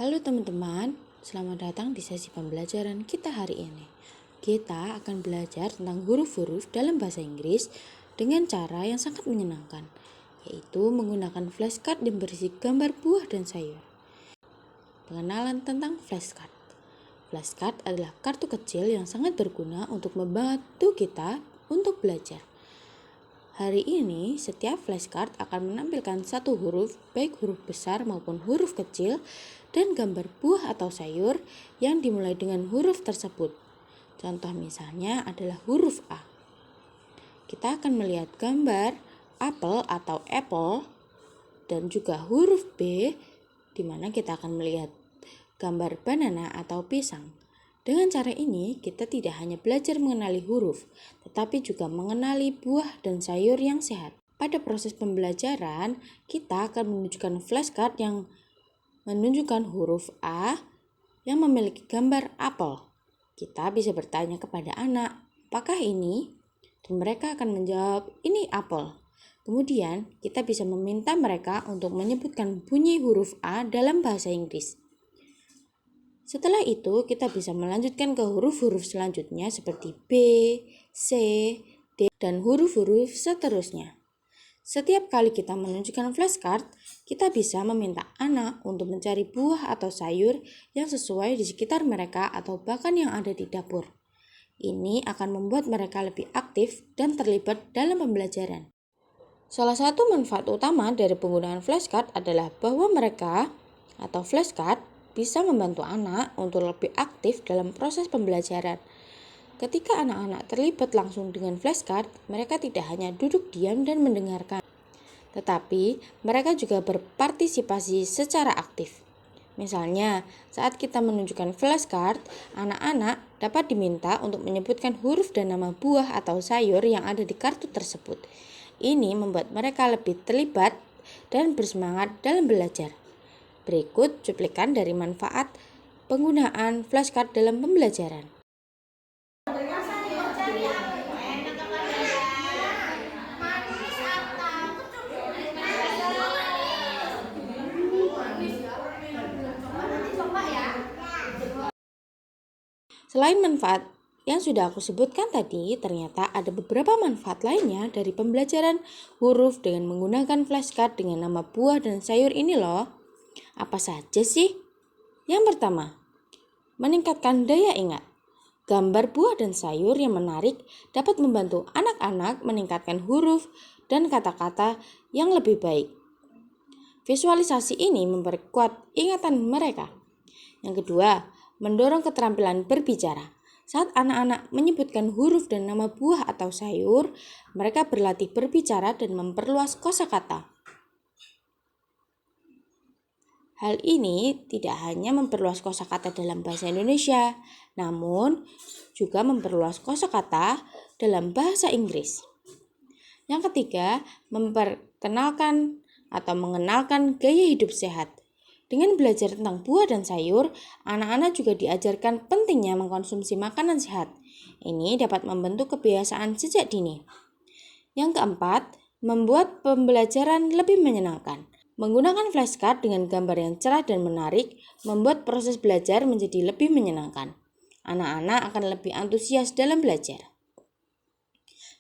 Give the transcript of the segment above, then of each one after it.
Halo teman-teman, selamat datang di sesi pembelajaran kita hari ini. Kita akan belajar tentang huruf-huruf dalam bahasa Inggris dengan cara yang sangat menyenangkan, yaitu menggunakan flashcard yang berisi gambar buah dan sayur. Pengenalan tentang flashcard. Flashcard adalah kartu kecil yang sangat berguna untuk membantu kita untuk belajar. Hari ini, setiap flashcard akan menampilkan satu huruf, baik huruf besar maupun huruf kecil, dan gambar buah atau sayur yang dimulai dengan huruf tersebut. Contoh misalnya adalah huruf A. Kita akan melihat gambar apel atau apple, dan juga huruf B, di mana kita akan melihat gambar banana atau pisang. Dengan cara ini, kita tidak hanya belajar mengenali huruf, tetapi juga mengenali buah dan sayur yang sehat. Pada proses pembelajaran, kita akan menunjukkan flashcard yang menunjukkan huruf A yang memiliki gambar apel. Kita bisa bertanya kepada anak, apakah ini? Dan mereka akan menjawab, ini apel. Kemudian, kita bisa meminta mereka untuk menyebutkan bunyi huruf A dalam bahasa Inggris. Setelah itu, kita bisa melanjutkan ke huruf-huruf selanjutnya seperti B, C, D, dan huruf-huruf seterusnya. Setiap kali kita menunjukkan flashcard, kita bisa meminta anak untuk mencari buah atau sayur yang sesuai di sekitar mereka atau bahkan yang ada di dapur. Ini akan membuat mereka lebih aktif dan terlibat dalam pembelajaran. Salah satu manfaat utama dari penggunaan flashcard adalah bahwa mereka atau flashcard bisa membantu anak untuk lebih aktif dalam proses pembelajaran. Ketika anak-anak terlibat langsung dengan flashcard, mereka tidak hanya duduk diam dan mendengarkan, tetapi mereka juga berpartisipasi secara aktif. Misalnya, saat kita menunjukkan flashcard, anak-anak dapat diminta untuk menyebutkan huruf dan nama buah atau sayur yang ada di kartu tersebut. Ini membuat mereka lebih terlibat dan bersemangat dalam belajar. Berikut cuplikan dari manfaat penggunaan flashcard dalam pembelajaran. Selain manfaat yang sudah aku sebutkan tadi, ternyata ada beberapa manfaat lainnya dari pembelajaran huruf dengan menggunakan flashcard dengan nama buah dan sayur ini loh. Apa saja sih? Yang pertama, meningkatkan daya ingat. Gambar buah dan sayur yang menarik dapat membantu anak-anak meningkatkan huruf dan kata-kata yang lebih baik. Visualisasi ini memperkuat ingatan mereka. Yang kedua, mendorong keterampilan berbicara. Saat anak-anak menyebutkan huruf dan nama buah atau sayur, mereka berlatih berbicara dan memperluas kosakata. Hal ini tidak hanya memperluas kosakata dalam bahasa Indonesia, namun juga memperluas kosakata dalam bahasa Inggris. Yang ketiga, memperkenalkan atau mengenalkan gaya hidup sehat. Dengan belajar tentang buah dan sayur, anak-anak juga diajarkan pentingnya mengkonsumsi makanan sehat. Ini dapat membentuk kebiasaan sejak dini. Yang keempat, membuat pembelajaran lebih menyenangkan. Menggunakan flashcard dengan gambar yang cerah dan menarik membuat proses belajar menjadi lebih menyenangkan. Anak-anak akan lebih antusias dalam belajar.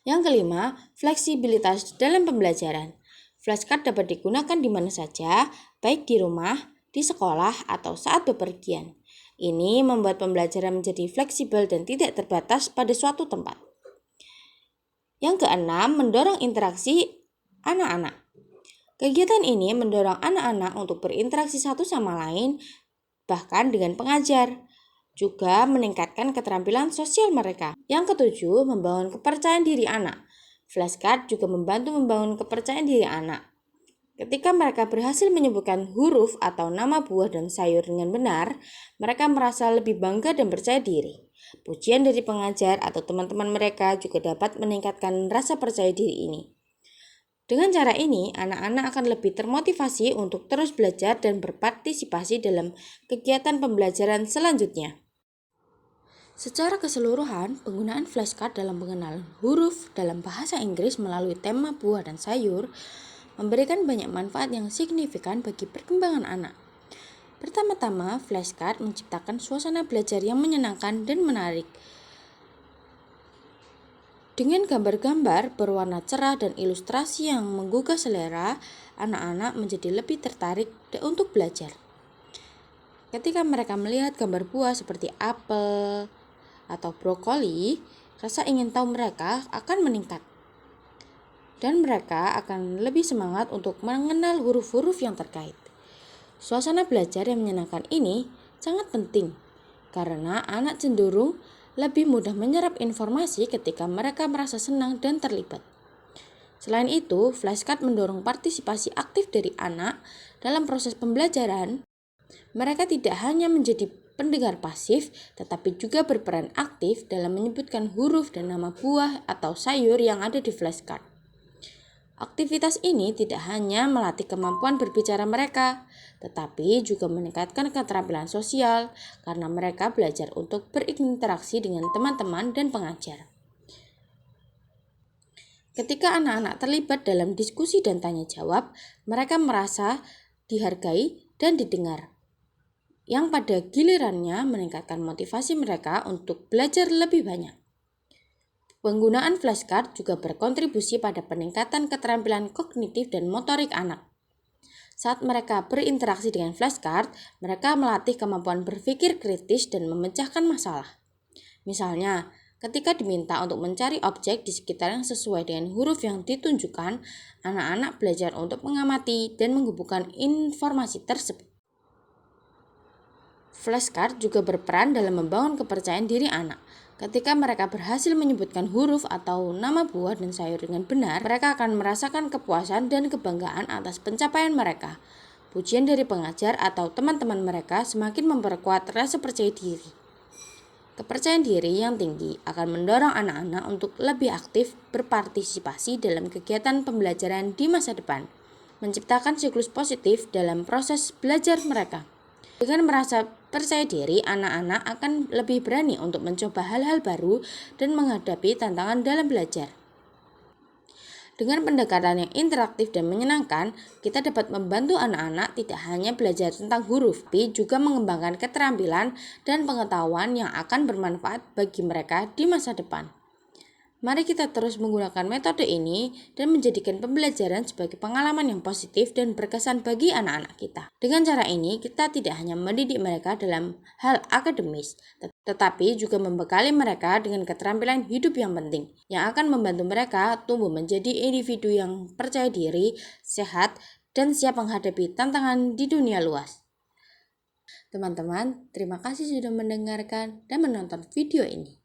Yang kelima, fleksibilitas dalam pembelajaran. Flashcard dapat digunakan di mana saja, baik di rumah, di sekolah, atau saat bepergian. Ini membuat pembelajaran menjadi fleksibel dan tidak terbatas pada suatu tempat. Yang keenam, mendorong interaksi anak-anak. Kegiatan ini mendorong anak-anak untuk berinteraksi satu sama lain, bahkan dengan pengajar. Juga meningkatkan keterampilan sosial mereka. Yang ketujuh, membangun kepercayaan diri anak. Flashcard juga membantu membangun kepercayaan diri anak. Ketika mereka berhasil menyebutkan huruf atau nama buah dan sayur dengan benar, mereka merasa lebih bangga dan percaya diri. Pujian dari pengajar atau teman-teman mereka juga dapat meningkatkan rasa percaya diri ini. Dengan cara ini, anak-anak akan lebih termotivasi untuk terus belajar dan berpartisipasi dalam kegiatan pembelajaran selanjutnya. Secara keseluruhan, penggunaan flashcard dalam pengenalan huruf dalam bahasa Inggris melalui tema buah dan sayur memberikan banyak manfaat yang signifikan bagi perkembangan anak. Pertama-tama, flashcard menciptakan suasana belajar yang menyenangkan dan menarik. Dengan gambar-gambar berwarna cerah dan ilustrasi yang menggugah selera, anak-anak menjadi lebih tertarik untuk belajar. Ketika mereka melihat gambar buah seperti apel atau brokoli, rasa ingin tahu mereka akan meningkat. Dan mereka akan lebih semangat untuk mengenal huruf-huruf yang terkait. Suasana belajar yang menyenangkan ini sangat penting karena anak cenderung lebih mudah menyerap informasi ketika mereka merasa senang dan terlibat. Selain itu, flashcard mendorong partisipasi aktif dari anak dalam proses pembelajaran. Mereka tidak hanya menjadi pendengar pasif, tetapi juga berperan aktif dalam menyebutkan huruf dan nama buah atau sayur yang ada di flashcard. Aktivitas ini tidak hanya melatih kemampuan berbicara mereka, tetapi juga meningkatkan keterampilan sosial karena mereka belajar untuk berinteraksi dengan teman-teman dan pengajar. Ketika anak-anak terlibat dalam diskusi dan tanya jawab, mereka merasa dihargai dan didengar, yang pada gilirannya meningkatkan motivasi mereka untuk belajar lebih banyak. Penggunaan flashcard juga berkontribusi pada peningkatan keterampilan kognitif dan motorik anak. Saat mereka berinteraksi dengan flashcard, mereka melatih kemampuan berpikir kritis dan memecahkan masalah. Misalnya, ketika diminta untuk mencari objek di sekitar yang sesuai dengan huruf yang ditunjukkan, anak-anak belajar untuk mengamati dan menghubungkan informasi tersebut. Flashcard juga berperan dalam membangun kepercayaan diri anak. Ketika mereka berhasil menyebutkan huruf atau nama buah dan sayur dengan benar, mereka akan merasakan kepuasan dan kebanggaan atas pencapaian mereka. Pujian dari pengajar atau teman-teman mereka semakin memperkuat rasa percaya diri. Kepercayaan diri yang tinggi akan mendorong anak-anak untuk lebih aktif berpartisipasi dalam kegiatan pembelajaran di masa depan, menciptakan siklus positif dalam proses belajar mereka. Dengan merasa percaya diri, anak-anak akan lebih berani untuk mencoba hal-hal baru dan menghadapi tantangan dalam belajar. Dengan pendekatan yang interaktif dan menyenangkan, kita dapat membantu anak-anak tidak hanya belajar tentang huruf, tapi juga mengembangkan keterampilan dan pengetahuan yang akan bermanfaat bagi mereka di masa depan. Mari kita terus menggunakan metode ini dan menjadikan pembelajaran sebagai pengalaman yang positif dan berkesan bagi anak-anak kita. Dengan cara ini, kita tidak hanya mendidik mereka dalam hal akademis, tetapi juga membekali mereka dengan keterampilan hidup yang penting, yang akan membantu mereka tumbuh menjadi individu yang percaya diri, sehat, dan siap menghadapi tantangan di dunia luas. Teman-teman, terima kasih sudah mendengarkan dan menonton video ini.